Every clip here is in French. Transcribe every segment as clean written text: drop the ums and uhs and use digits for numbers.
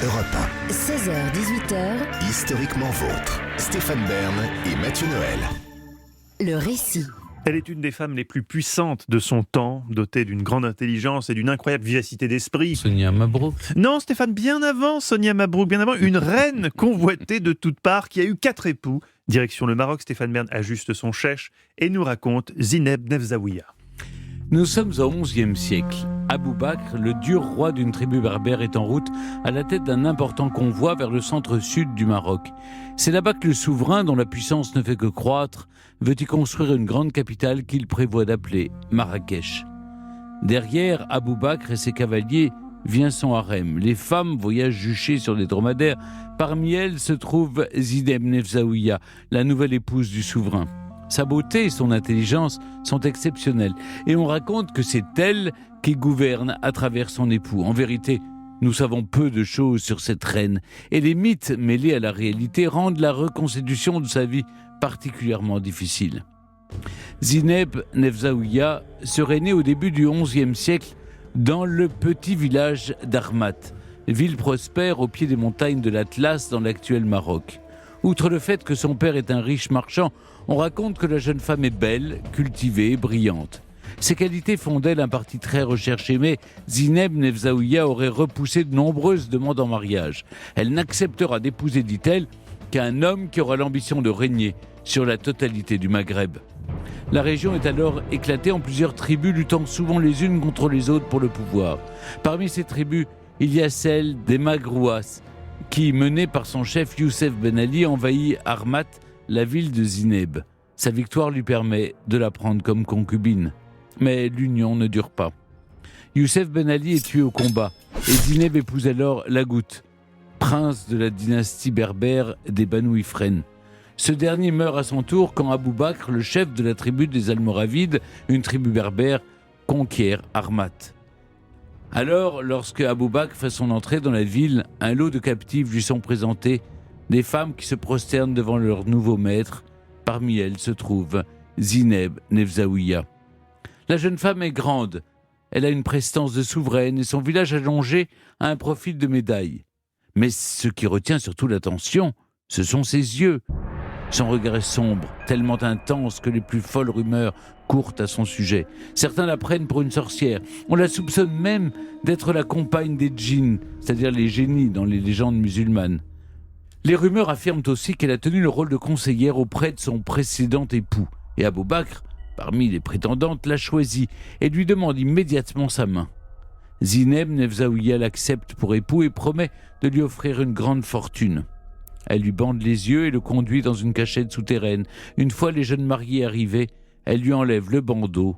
Europe 16h-18h, Historiquement vôtre. Stéphane Bern et Mathieu Noël. le récit. Elle est une des femmes les plus puissantes de son temps, dotée d'une grande intelligence et d'une incroyable vivacité d'esprit. Sonia Mabrouk. Non, Stéphane, bien avant Sonia Mabrouk, bien avant, une reine convoitée de toutes parts qui a eu 4 époux. Direction le Maroc, Stéphane Bern ajuste son chèche et nous raconte Zineb Nefzaouia. Nous sommes au XIe siècle. Abou Bakr, le dur roi d'une tribu berbère, est en route à la tête d'un important convoi vers le centre-sud du Maroc. C'est là-bas que le souverain, dont la puissance ne fait que croître, veut y construire une grande capitale qu'il prévoit d'appeler Marrakech. Derrière Abou Bakr et ses cavaliers vient son harem. Les femmes voyagent juchées sur des dromadaires. Parmi elles se trouve Zineb Nefzaouia, la nouvelle épouse du souverain. Sa beauté et son intelligence sont exceptionnelles. Et on raconte que c'est elle qui gouverne à travers son époux. En vérité, nous savons peu de choses sur cette reine. Et les mythes mêlés à la réalité rendent la reconstitution de sa vie particulièrement difficile. Zineb Nefzaouia serait née au début du XIe siècle dans le petit village d'Armat, ville prospère au pied des montagnes de l'Atlas dans l'actuel Maroc. Outre le fait que son père est un riche marchand, on raconte que la jeune femme est belle, cultivée, brillante. Ces qualités font d'elle un parti très recherché, mais Zineb Nefzaouia aurait repoussé de nombreuses demandes en mariage. Elle n'acceptera d'épouser, dit-elle, qu'un homme qui aura l'ambition de régner sur la totalité du Maghreb. La région est alors éclatée en plusieurs tribus, luttant souvent les unes contre les autres pour le pouvoir. Parmi ces tribus, il y a celle des Magrouas, qui, menée par son chef Youssef Ben Ali, envahit Armat, la ville de Zineb. Sa victoire lui permet de la prendre comme concubine. Mais l'union ne dure pas. Youssef Ben Ali est tué au combat et Zineb épouse alors Lagout, prince de la dynastie berbère des Banu Ifren. Ce dernier meurt à son tour quand Abou Bakr, le chef de la tribu des Almoravides, une tribu berbère, conquiert Armat. Alors, lorsque Abou Bakr fait son entrée dans la ville, un lot de captifs lui sont présentés, des femmes qui se prosternent devant leur nouveau maître. Parmi elles se trouve Zineb Nefzaouia. La jeune femme est grande, elle a une prestance de souveraine et son village allongé a un profil de médaille. Mais ce qui retient surtout l'attention, ce sont ses yeux. Son regard est sombre, tellement intense que les plus folles rumeurs courent à son sujet. Certains la prennent pour une sorcière. On la soupçonne même d'être la compagne des djinns, c'est-à-dire les génies dans les légendes musulmanes. Les rumeurs affirment aussi qu'elle a tenu le rôle de conseillère auprès de son précédent époux. Et Abou Bakr, parmi les prétendantes, l'a choisie et lui demande immédiatement sa main. Zineb Nefzaouia l'accepte pour époux et promet de lui offrir une grande fortune. Elle lui bande les yeux et le conduit dans une cachette souterraine. Une fois les jeunes mariés arrivés, elle lui enlève le bandeau.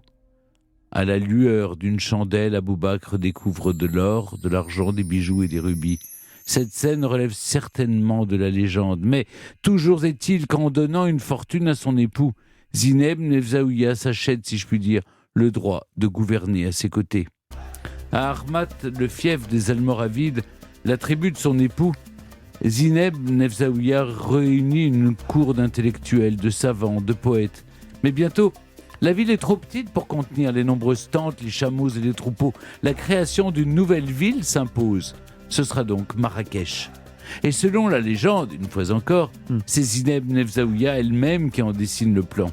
À la lueur d'une chandelle, Abou Bakr découvre de l'or, de l'argent, des bijoux et des rubis. Cette scène relève certainement de la légende, mais toujours est-il qu'en donnant une fortune à son époux, Zineb Nefzaouia s'achète, si je puis dire, le droit de gouverner à ses côtés. À Armat, le fief des Almoravides, la tribu de son époux, Zineb Nefzaouia réunit une cour d'intellectuels, de savants, de poètes. Mais bientôt, la ville est trop petite pour contenir les nombreuses tentes, les chameaux et les troupeaux. La création d'une nouvelle ville s'impose. Ce sera donc Marrakech. Et selon la légende, une fois encore, c'est Zineb Nefzaouia elle-même qui en dessine le plan.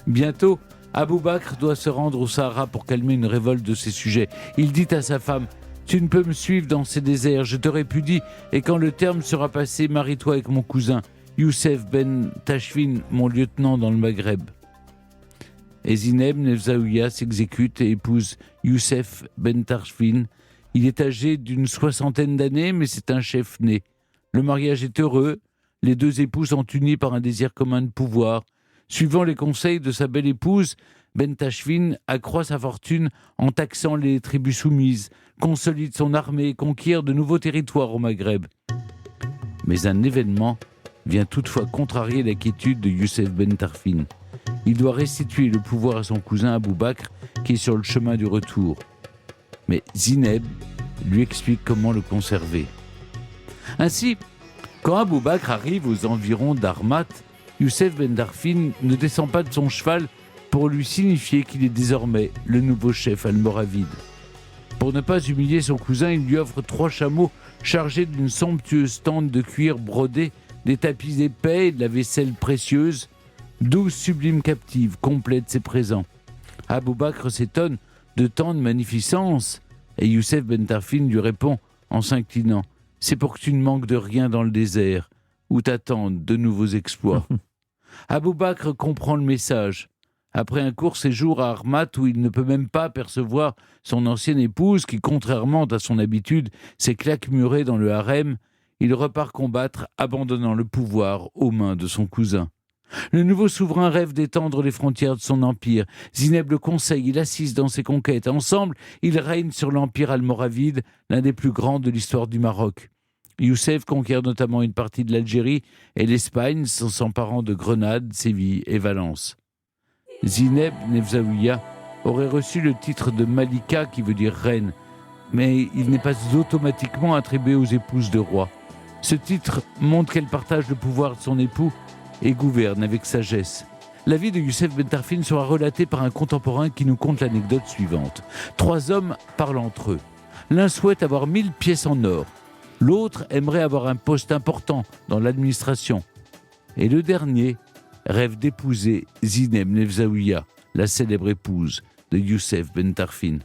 Bientôt, Abou Bakr doit se rendre au Sahara pour calmer une révolte de ses sujets. Il dit à sa femme: « Tu ne peux me suivre dans ces déserts, je te répudie, et quand le terme sera passé, marie-toi avec mon cousin, Youssef Ben Tachfin, mon lieutenant dans le Maghreb. » Et Zineb Nefzaouia s'exécute et épouse Youssef Ben Tachfin. Il est âgé d'une 60aine d'années, mais c'est un chef né. Le mariage est heureux, les deux époux sont unis par un désir commun de pouvoir. Suivant les conseils de sa belle épouse, Ben Tachfin accroît sa fortune en taxant les tribus soumises, consolide son armée et conquiert de nouveaux territoires au Maghreb. Mais un événement vient toutefois contrarier la quiétude de Youssef Ben Tachfin. Il doit restituer le pouvoir à son cousin Abou Bakr, qui est sur le chemin du retour. Mais Zineb lui explique comment le conserver. Ainsi, quand Abou Bakr arrive aux environs d'Armat, Youssef Ben Tachfin ne descend pas de son cheval pour lui signifier qu'il est désormais le nouveau chef almoravide. Pour ne pas humilier son cousin, il lui offre 3 chameaux chargé d'une somptueuse tente de cuir brodé, des tapis épais et de la vaisselle précieuse. 12 sublimes captives complètent ses présents. Abou Bakr s'étonne de tant de magnificence et Youssef Ben Tarfin lui répond en s'inclinant « C'est pour que tu ne manques de rien dans le désert où t'attendent de nouveaux exploits. » Abou Bakr comprend le message. Après un court séjour à Armat où il ne peut même pas percevoir son ancienne épouse qui, contrairement à son habitude, s'est claquemurée dans le harem, il repart combattre, abandonnant le pouvoir aux mains de son cousin. Le nouveau souverain rêve d'étendre les frontières de son empire. Zineb le conseille, il assiste dans ses conquêtes. Ensemble, ils règnent sur l'empire almoravide, l'un des plus grands de l'histoire du Maroc. Youssef conquiert notamment une partie de l'Algérie et l'Espagne, s'emparant de Grenade, Séville et Valence. Zineb Nefzaouia aurait reçu le titre de Malika, qui veut dire reine, mais il n'est pas automatiquement attribué aux épouses de rois. Ce titre montre qu'elle partage le pouvoir de son époux et gouverne avec sagesse. La vie de Youssef Ben Tarfin sera relatée par un contemporain qui nous conte l'anecdote suivante. 3 hommes parlent entre eux. L'un souhaite avoir 1000 pièces en or. L'autre aimerait avoir un poste important dans l'administration. Et le dernier rêve d'épouser Zineb Nefzaouia, la célèbre épouse de Youssef Ben Tarfin.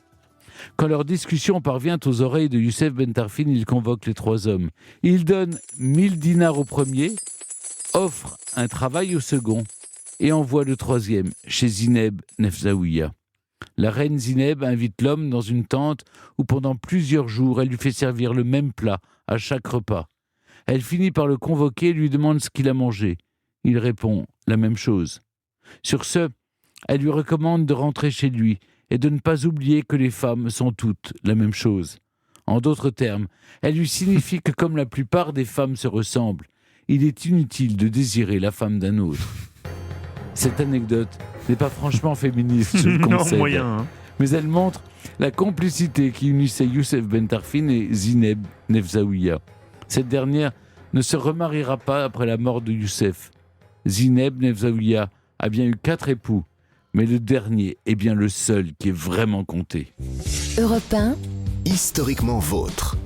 Quand leur discussion parvient aux oreilles de Youssef Ben Tarfin, il convoque les 3 hommes. Il donne 1000 dinars au premier, offre un travail au second et envoie le 3e chez Zineb Nefzaouia. La reine Zineb invite l'homme dans une tente où pendant plusieurs jours elle lui fait servir le même plat à chaque repas. Elle finit par le convoquer et lui demande ce qu'il a mangé. Il répond la même chose. Sur ce, elle lui recommande de rentrer chez lui et de ne pas oublier que les femmes sont toutes la même chose. En d'autres termes, elle lui signifie que comme la plupart des femmes se ressemblent, il est inutile de désirer la femme d'un autre. Cette anecdote n'est pas franchement féministe, je le concède. Non, moyen, hein. Mais elle montre la complicité qui unissait Youssef Ben Tarfin et Zineb Nefzaouia. Cette dernière ne se remariera pas après la mort de Youssef. Zineb Nefzaouia a bien eu 4 époux, mais le dernier est bien le seul qui est vraiment compté. Europe 1, Historiquement vôtre.